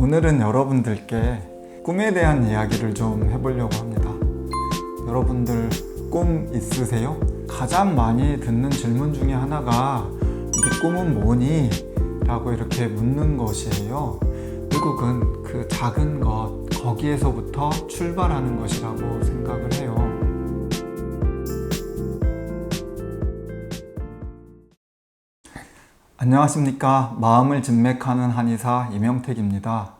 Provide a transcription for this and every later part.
오늘은 여러분들께 꿈에 대한 이야기를 좀 해보려고 합니다. 여러분들 꿈 있으세요? 가장 많이 듣는 질문 중에 하나가 네 꿈은 뭐니? 라고 이렇게 묻는 것이에요. 결국은 그 작은 것, 거기에서부터 출발하는 것이라고 생각을 해요. 안녕하십니까. 마음을 진맥하는 한의사 이명택입니다.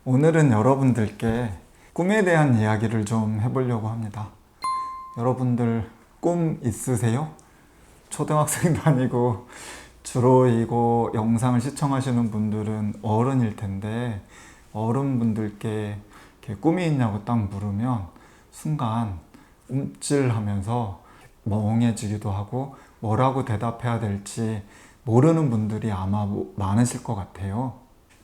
오늘은 여러분들께 꿈에 대한 이야기를 좀 해보려고 합니다. 여러분들 꿈 있으세요? 초등학생도 아니고 주로 이거 영상을 시청하시는 분들은 어른일 텐데 어른분들께 이렇게 꿈이 있냐고 딱 물으면 순간 움찔하면서 멍해지기도 하고 뭐라고 대답해야 될지 모르는 분들이 아마 많으실 것 같아요.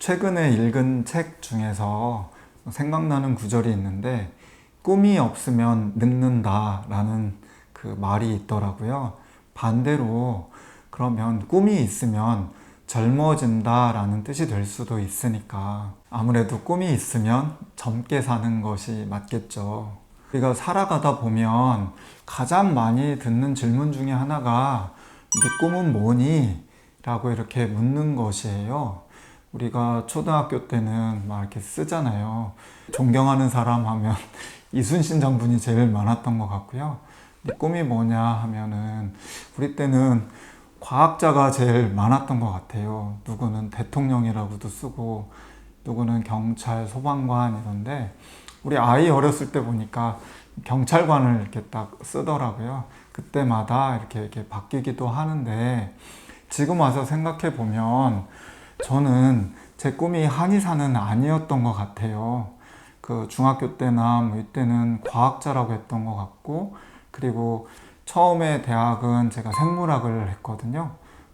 최근에 읽은 책 중에서 생각나는 구절이 있는데 꿈이 없으면 늙는다 라는 그 말이 있더라고요. 반대로 그러면 꿈이 있으면 젊어진다 라는 뜻이 될 수도 있으니까 아무래도 꿈이 있으면 젊게 사는 것이 맞겠죠. 우리가 살아가다 보면 가장 많이 듣는 질문 중에 하나가 네 꿈은 뭐니? 라고 이렇게 묻는 것이에요. 우리가 초등학교 때는 막 이렇게 쓰잖아요. 존경하는 사람 하면 이순신 장군이 제일 많았던 것 같고요. 네 꿈이 뭐냐 하면은 우리 때는 과학자가 제일 많았던 것 같아요. 누구는 대통령이라고도 쓰고 누구는 경찰, 소방관 이런데 우리 아이 어렸을 때 보니까 경찰관을 이렇게 딱 쓰더라고요. 그때마다 이렇게 바뀌기도 하는데 지금 와서 생각해 보면 저는 제 꿈이 한의사는 아니었던 것 같아요. 그 중학교 때나 뭐 이때는 과학자라고 했던 것 같고, 그리고 처음에 대학은 제가 생물학을 했거든요.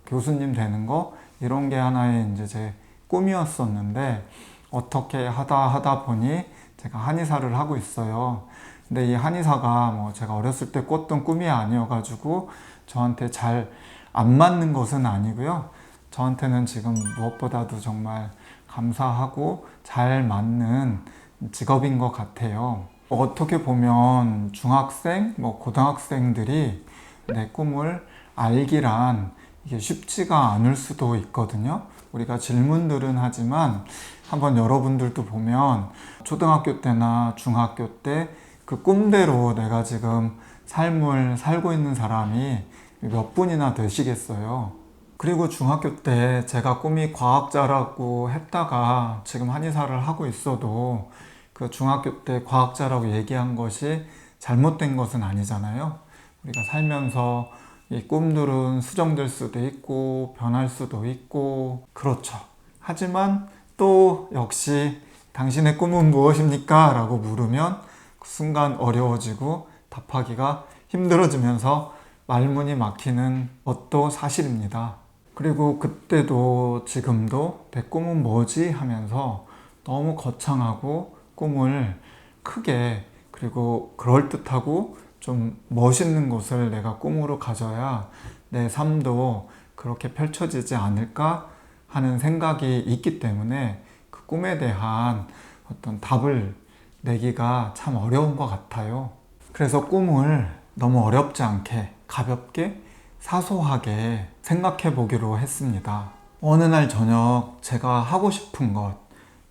교수님 되는 거 이런 게 하나의 이제 제 꿈이었었는데 어떻게 하다 보니 제가 한의사를 하고 있어요. 근데 이 한의사가 뭐 제가 어렸을 때 꿨던 꿈이 아니어가지고 저한테 잘 안 맞는 것은 아니고요. 저한테는 지금 무엇보다도 정말 감사하고 잘 맞는 직업인 것 같아요. 어떻게 보면 중학생, 고등학생들이 내 꿈을 알기란 이게 쉽지가 않을 수도 있거든요. 우리가 질문들은 하지만 한번 여러분들도 보면 초등학교 때나 중학교 때 그 꿈대로 내가 지금 삶을 살고 있는 사람이 몇 분이나 되시겠어요. 그리고 중학교 때 제가 꿈이 과학자라고 했다가 지금 한의사를 하고 있어도 그 중학교 때 과학자라고 얘기한 것이 잘못된 것은 아니잖아요. 우리가 살면서 이 꿈들은 수정될 수도 있고 변할 수도 있고 그렇죠. 하지만 또 역시 당신의 꿈은 무엇입니까? 라고 물으면 그 순간 어려워지고 답하기가 힘들어지면서 말문이 막히는 것도 사실입니다. 그리고 그때도 지금도 내 꿈은 뭐지? 하면서 너무 거창하고 꿈을 크게 그리고 그럴듯하고 좀 멋있는 것을 내가 꿈으로 가져야 내 삶도 그렇게 펼쳐지지 않을까 하는 생각이 있기 때문에 그 꿈에 대한 어떤 답을 내기가 참 어려운 것 같아요. 그래서 꿈을 너무 어렵지 않게 가볍게 사소하게 생각해 보기로 했습니다. 어느 날 저녁 제가 하고 싶은 것,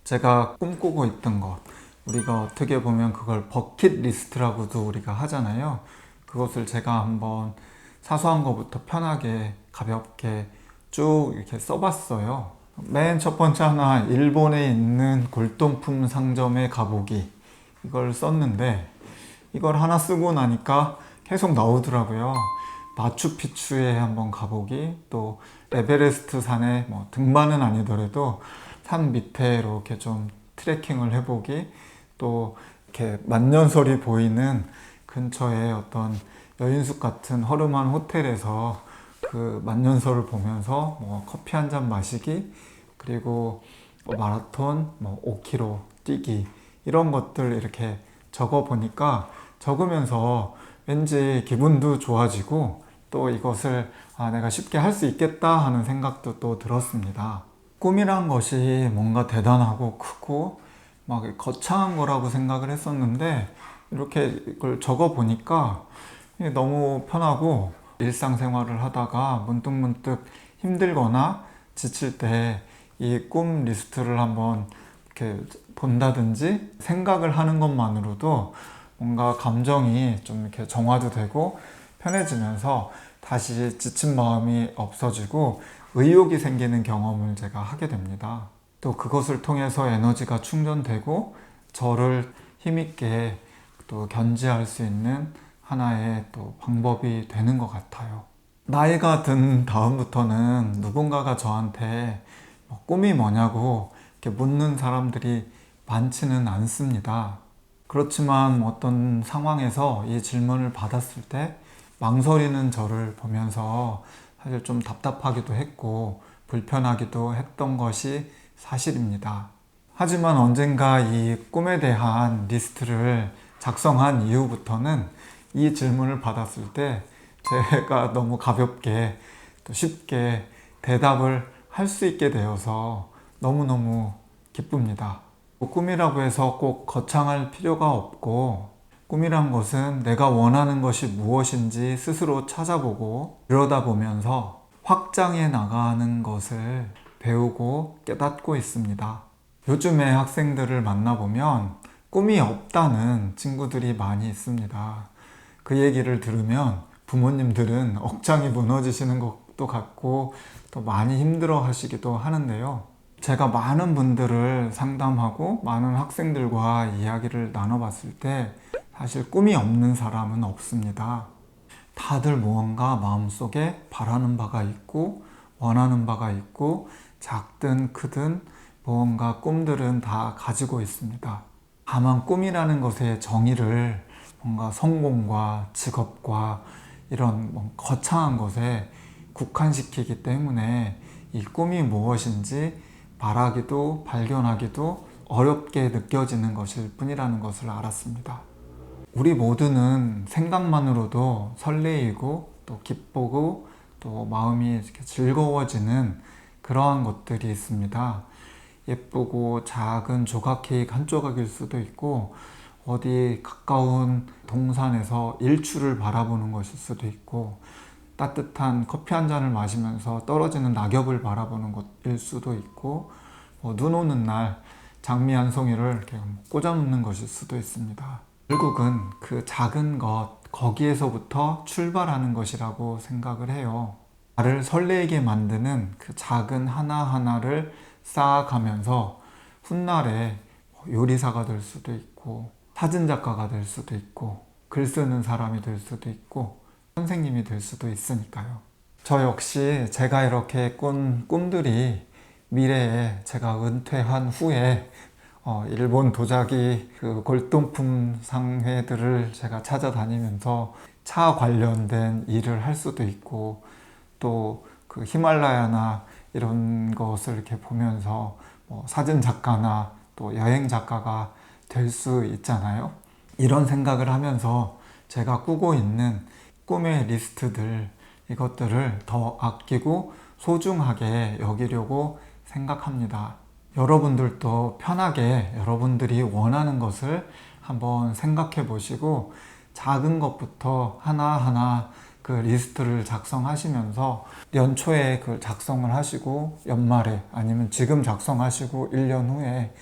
제가 꿈꾸고 있던 것, 우리가 어떻게 보면 그걸 버킷리스트라고도 우리가 하잖아요. 그것을 제가 한번 사소한 것부터 편하게 가볍게 쭉 이렇게 써봤어요. 맨 첫 번째 하나, 일본에 있는 골동품 상점에 가보기, 이걸 썼는데 이걸 하나 쓰고 나니까 계속 나오더라고요. 마추픽추에 한번 가보기, 또 에베레스트 산에 등반은 아니더라도 산 밑에 이렇게 좀 트레킹을 해보기, 또 이렇게 만년설이 보이는 근처에 어떤 여인숙 같은 허름한 호텔에서 그 만년설을 보면서 커피 한 잔 마시기, 그리고 마라톤 5km 뛰기, 이런 것들 이렇게 적어 보니까 적으면서 왠지 기분도 좋아지고 또 이것을 내가 쉽게 할 수 있겠다 하는 생각도 또 들었습니다. 꿈이란 것이 뭔가 대단하고 크고 막 거창한 거라고 생각을 했었는데 이렇게 이걸 적어 보니까 너무 편하고 일상생활을 하다가 문득문득 힘들거나 지칠 때 이 꿈 리스트를 한번 이렇게 본다든지 생각을 하는 것만으로도 뭔가 감정이 좀 이렇게 정화도 되고 편해지면서 다시 지친 마음이 없어지고 의욕이 생기는 경험을 제가 하게 됩니다. 또 그것을 통해서 에너지가 충전되고 저를 힘있게 또 견지할 수 있는 하나의 또 방법이 되는 것 같아요. 나이가 든 다음부터는 누군가가 저한테 꿈이 뭐냐고 이렇게 묻는 사람들이 많지는 않습니다. 그렇지만 어떤 상황에서 이 질문을 받았을 때 망설이는 저를 보면서 사실 좀 답답하기도 했고 불편하기도 했던 것이 사실입니다. 하지만 언젠가 이 꿈에 대한 리스트를 작성한 이후부터는 이 질문을 받았을 때 제가 너무 가볍게 또 쉽게 대답을 할 수 있게 되어서 너무너무 기쁩니다. 꿈이라고 해서 꼭 거창할 필요가 없고 꿈이란 것은 내가 원하는 것이 무엇인지 스스로 찾아보고 그러다 보면서 확장해 나가는 것을 배우고 깨닫고 있습니다. 요즘에 학생들을 만나보면 꿈이 없다는 친구들이 많이 있습니다. 그 얘기를 들으면 부모님들은 억장이 무너지시는 것도 같고 또 많이 힘들어 하시기도 하는데요. 제가 많은 분들을 상담하고 많은 학생들과 이야기를 나눠봤을 때 사실 꿈이 없는 사람은 없습니다. 다들 무언가 마음속에 바라는 바가 있고 원하는 바가 있고 작든 크든 무언가 꿈들은 다 가지고 있습니다. 다만 꿈이라는 것의 정의를 뭔가 성공과 직업과 이런 거창한 것에 국한시키기 때문에 이 꿈이 무엇인지 말하기도 발견하기도 어렵게 느껴지는 것일 뿐이라는 것을 알았습니다. 우리 모두는 생각만으로도 설레이고 또 기쁘고 또 마음이 이렇게 즐거워지는 그러한 것들이 있습니다. 예쁘고 작은 조각 케이크 한 조각일 수도 있고 어디 가까운 동산에서 일출을 바라보는 것일 수도 있고 따뜻한 커피 한 잔을 마시면서 떨어지는 낙엽을 바라보는 것일 수도 있고 눈 오는 날 장미 한 송이를 이렇게 꽂아 놓는 것일 수도 있습니다. 결국은 그 작은 것 거기에서부터 출발하는 것이라고 생각을 해요. 나를 설레게 만드는 그 작은 하나하나를 쌓아가면서 훗날에 요리사가 될 수도 있고 사진작가가 될 수도 있고 글 쓰는 사람이 될 수도 있고 선생님이 될 수도 있으니까요. 저 역시 제가 이렇게 꾼 꿈들이 미래에 제가 은퇴한 후에 일본 도자기 그 골동품 상회들을 제가 찾아다니면서 차 관련된 일을 할 수도 있고 또 그 히말라야나 이런 것을 이렇게 보면서 사진 작가나 또 여행 작가가 될 수 있잖아요. 이런 생각을 하면서 제가 꾸고 있는 꿈의 리스트들 이것들을 더 아끼고 소중하게 여기려고 생각합니다. 여러분들도 편하게 여러분들이 원하는 것을 한번 생각해 보시고 작은 것부터 하나하나 그 리스트를 작성하시면서 연초에 그 작성을 하시고 연말에 아니면 지금 작성하시고 1년 후에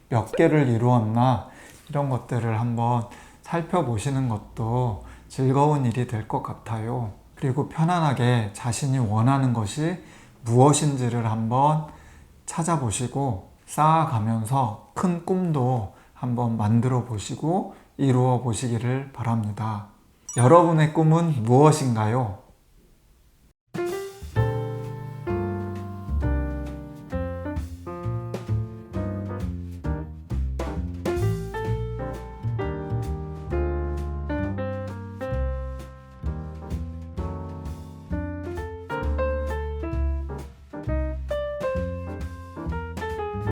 몇 개를 이루었나 이런 것들을 한번 살펴보시는 것도 즐거운 일이 될 것 같아요. 그리고 편안하게 자신이 원하는 것이 무엇인지를 한번 찾아보시고 쌓아가면서 큰 꿈도 한번 만들어 보시고 이루어 보시기를 바랍니다. 여러분의 꿈은 무엇인가요?